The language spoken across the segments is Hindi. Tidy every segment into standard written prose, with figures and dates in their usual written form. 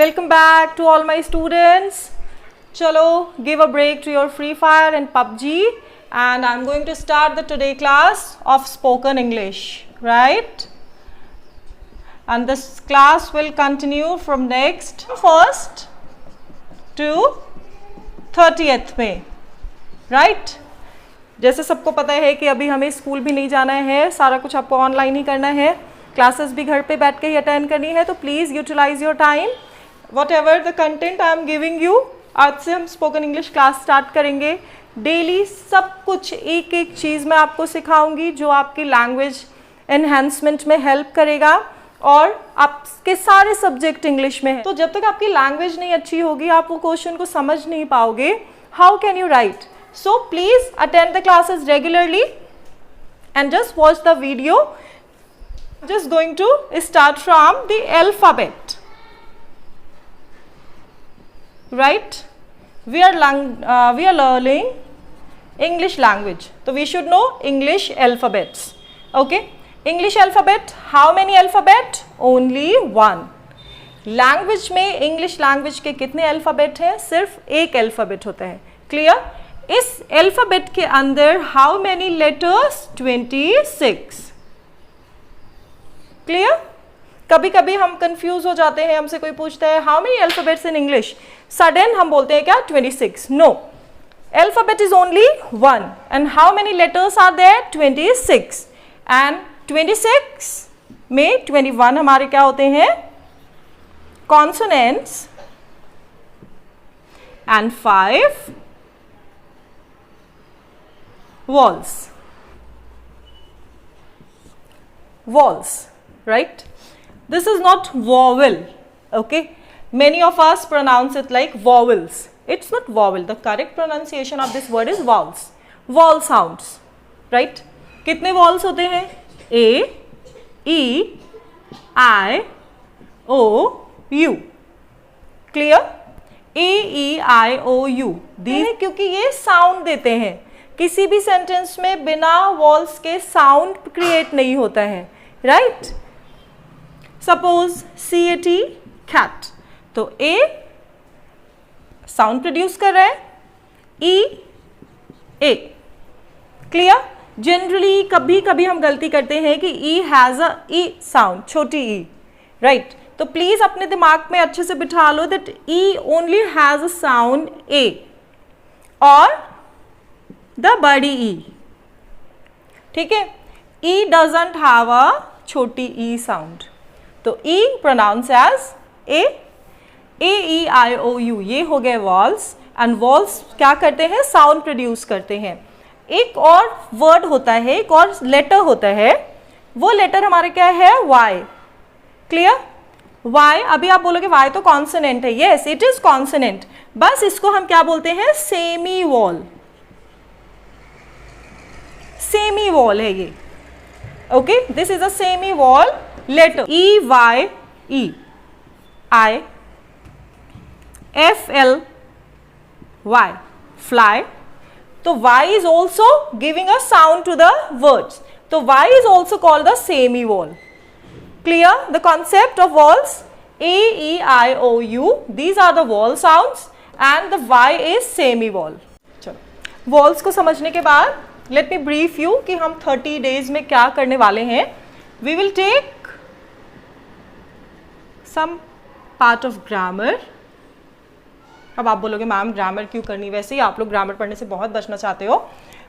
Welcome back to all my students. Chalo, give a break to your Free Fire and PUBG, and I'm going to start the today class of spoken English, right? And this class will continue from next 1st to 30th May, right? जैसे सबको पता है कि अभी हमें स्कूल भी नहीं जाना है, सारा कुछ आपको ऑनलाइन ही करना है, क्लासेस भी घर पे बैठ के ही अटेंड करनी है, तो please utilize your time. Whatever the content I am giving you, आज से हम स्पोकन इंग्लिश क्लास स्टार्ट करेंगे. डेली सब कुछ एक एक चीज़ मैं आपको सिखाऊंगी जो आपकी लैंग्वेज एनहेंसमेंट में हेल्प करेगा, और आपके सारे सब्जेक्ट इंग्लिश में है. तो जब तक आपकी लैंग्वेज नहीं अच्छी होगी, आप वो क्वेश्चन को समझ नहीं पाओगे. How can you right? So please attend the classes regularly and just watch the video. Just going to start from the alphabet, right? We are learning English language, so we should know English alphabets. Okay, English alphabet. How many alphabet? Only one. Language में English language के कितने alphabet हैं? सिर्फ एक alphabet होता है. Clear? इस अल्फ़ाबेट के अंदर हाउ मैनी लेटर्स? 26. क्लियर? कभी कभी हम कंफ्यूज हो जाते हैं, हमसे कोई पूछता है how many alphabets in English, sudden हम बोलते हैं क्या 26. No, alphabet is only one. And how many letters are there? 26. एंड 26 में 21 हमारे क्या होते हैं? Consonants. And 5 vowels, right? This is not vowel, okay? Many of us pronounce it like vowels. It's not vowel. The correct pronunciation of this word is vowels. Vowel sounds, right? कितने vowels होते हैं? A, E, I, O, U. Clear? A, E, I, O, U. These क्योंकि ये sound देते हैं. किसी भी सेंटेंस में बिना वॉल्स के साउंड क्रिएट नहीं होता है, राइट? सपोज CAT, कैट, तो A साउंड प्रोड्यूस कर रहा है, E, A. क्लियर? जनरली कभी कभी हम गलती करते हैं कि E has a E sound, छोटी E, राइट? तो प्लीज अपने दिमाग में अच्छे से बिठा लो that E only has a sound A, और the body E. ठीक है? E doesn't have a छोटी E sound. तो E pronounce as A. A, E, I, O, U. ये हो गए वॉल्स. एंड वॉल्स क्या करते हैं? साउंड प्रोड्यूस करते हैं. एक और वर्ड होता है, एक और लेटर होता है, वो लेटर हमारे क्या है? Y. क्लियर? Y. अभी आप बोलोगे Y तो कॉन्सोनेंट है. Yes, it is consonant. बस इसको हम क्या बोलते हैं? Semi wall. सेमी वॉल है ये. Okay, this is a semi vowel letter. E, Y, E, I, F, L, Y, fly. तो Y is also giving a sound to the words. तो Y is also called the semi wall. Clear the concept of walls? A, E, I, O, U. These are the wall sounds, and the Y is semi wall. चलो, walls को समझने के बाद लेट मी ब्रीफ यू कि हम 30 डेज में क्या करने वाले हैं. We will take some part of grammar. अब आप बोलोगे मैम ग्रामर क्यों करनी? वैसे ही आप लोग ग्रामर पढ़ने से बहुत बचना चाहते हो,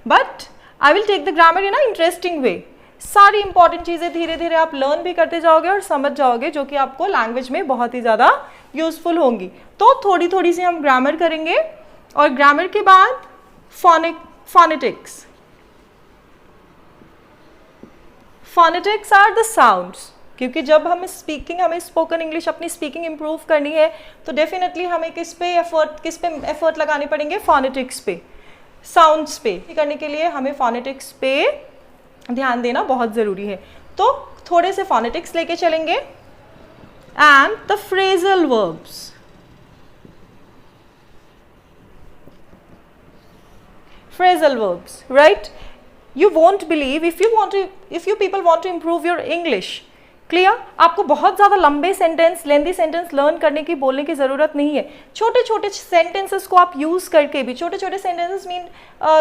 but I will take the grammar in a interesting way. सारी इंपॉर्टेंट चीज़ें धीरे धीरे आप लर्न भी करते जाओगे और समझ जाओगे, जो कि आपको लैंग्वेज में बहुत ही ज़्यादा यूजफुल होंगी. तो थोड़ी थोड़ी सी हम ग्रामर करेंगे, और ग्रामर के बाद phonetics. Phonetics are the sounds, क्योंकि जब हम हमें स्पोकन इंग्लिश, अपनी स्पीकिंग इंप्रूव करनी है, तो डेफिनेटली हमें किस पे एफर्ट लगाने पड़ेंगे? फोनेटिक्स पे, साउंड्स पे. करने के लिए हमें फोनेटिक्स पे ध्यान देना बहुत ज़रूरी है. तो थोड़े से फोनेटिक्स लेके चलेंगे. And the phrasal verbs. Phrasal verbs, right? You won't believe, if you people want to improve your English, clear? आपको बहुत ज़्यादा लंबे सेंटेंस, लेंदी सेंटेंस लर्न करने की, बोलने की ज़रूरत नहीं है। छोटे छोटे सेंटेंसेस को आप यूज़ करके भी, छोटे छोटे सेंटेंसेस मीन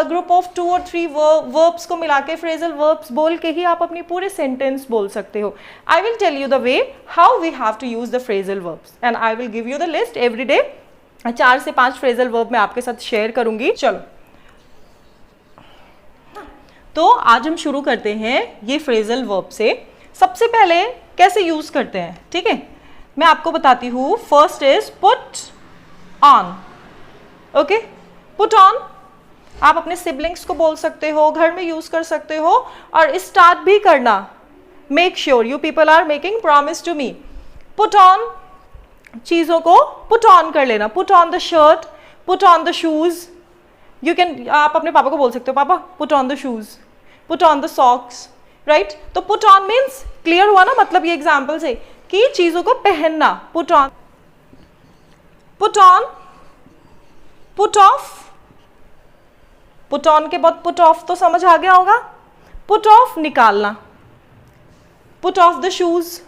ग्रुप ऑफ 2 और 3 वर्ब्स को मिला के, फ्रेजल वर्ब्स बोल के ही आप अपनी पूरे सेंटेंस बोल सकते हो। I will tell you the way how we have to use the phrasal verbs and I will give you the list every day. 4 से 5 फ्रेजल वर्ब मैं आपके साथ शेयर करूंगी। चलो, तो आज हम शुरू करते हैं ये फ्रेजल वर्ब से। सबसे पहले कैसे यूज करते हैं, ठीक है, मैं आपको बताती हूँ। First is put on. Okay, put on आप अपने सिबलिंग्स को बोल सकते हो, घर में यूज कर सकते हो, और स्टार्ट भी करना। Make sure you people are making promise to me. Put on, चीजों को पुट ऑन कर लेना। Put on the shirt, put on the shoes. You can, आप अपने पापा को बोल सकते हो, पापा put on the shoes, put on the socks, right? तो पुट ऑन मीन्स, क्लियर हुआ ना, मतलब ये एग्जाम्पल से कि चीजों को पहनना। Put on, put on, put off. Put on के बाद पुट ऑफ तो समझ आ गया होगा। पुट ऑफ निकालना, put off the shoes,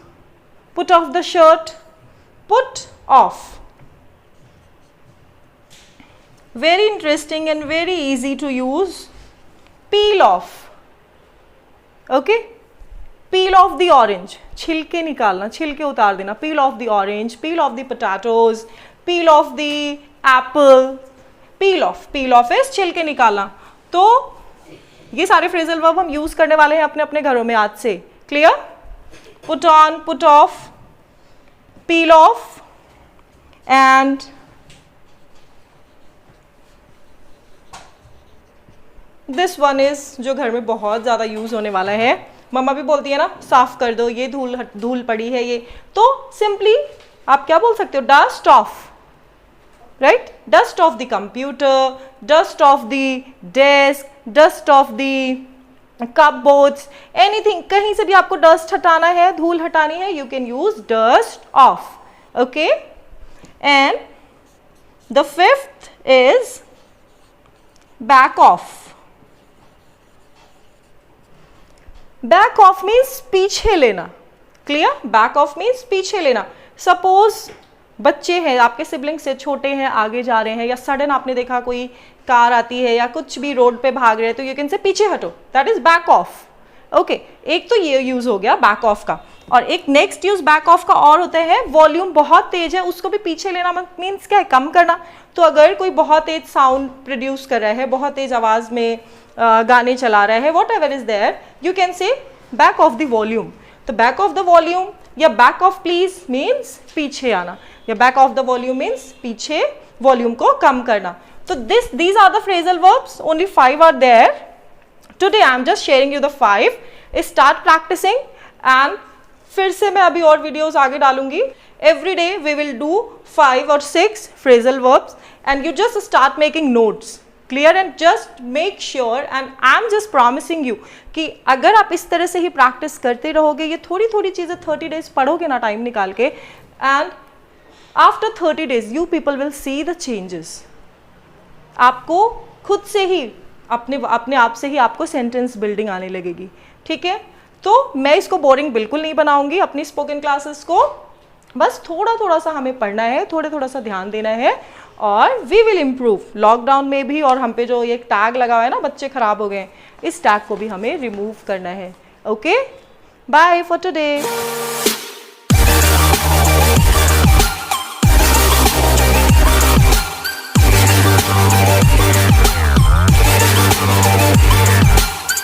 put off the shirt, put off. Very interesting and very easy to use. Peel off. Okay, peel off the orange, छिलके निकालना, छिलके उतार देना। Peel off the orange, peel off the potatoes, peel off the apple. Peel off, peel off is छिलके निकालना। तो ये सारे फ्रेजल वर्ब हम यूज करने वाले हैं अपने अपने घरों में आज से। Clear? Put on, put of, peel of and this one is जो घर में बहुत ज्यादा यूज होने वाला है। मम्मा भी बोलती है ना, साफ कर दो, ये धूल पड़ी है ये, तो सिंपली आप क्या बोल सकते हो? Dust of, right? Dust of the computer, dust of the desk, dust of the cupboards, anything. कहीं से भी आपको डस्ट हटाना है, धूल हटानी है, you can use dust of. Okay, and the fifth is back of. Back of means पीछे लेना। क्लियर? बैक ऑफ मीन्स पीछे लेना। सपोज बच्चे हैं आपके, सिबलिंग से छोटे हैं, आगे जा रहे हैं, या सडन आपने देखा कोई कार आती है या कुछ भी रोड पे भाग रहे हैं, तो यू कैन से पीछे हटो, that is back of. Okay, एक तो ये यूज हो गया बैक ऑफ का, और एक नेक्स्ट यूज बैक ऑफ का और होता है, वॉल्यूम बहुत तेज है उसको भी पीछे लेना। मीन्स क्या है? कम करना। तो अगर कोई बहुत तेज साउंड प्रोड्यूस कर रहा है, बहुत तेज आवाज में गाने चला रहा है, whatever is there, you can say back off the volume. तो बैक ऑफ द वॉल्यूम या बैक ऑफ प्लीज मीन्स पीछे आना, या back off the volume means पीछे वॉल्यूम को कम करना। तो these are the phrasal verbs, only 5 are there. Today I am just sharing you the 5. Start practicing and फिर से मैं अभी और वीडियोस आगे डालूंगी। Every day we will do 5 or 6 phrasal verbs and you just start making notes. Clear? And just make sure, and I am just promising you कि अगर आप इस तरह से ही प्रैक्टिस करते रहोगे, ये थोड़ी थोड़ी चीज़ें 30 डेज पढ़ोगे ना टाइम निकाल के, and after 30 days you people will see the changes. आपको खुद से ही अपने आप से ही आपको सेंटेंस बिल्डिंग आने लगेगी। ठीक है? तो मैं इसको बोरिंग बिल्कुल नहीं बनाऊंगी अपनी स्पोकन क्लासेस को, बस थोड़ा थोड़ा सा हमें पढ़ना है, थोड़ा सा ध्यान देना है, और वी विल इम्प्रूव। लॉकडाउन में भी, और हम पे जो ये टैग लगा हुआ है ना, बच्चे खराब हो गए, इस टैग को भी हमें रिमूव करना है। Okay, bye for today.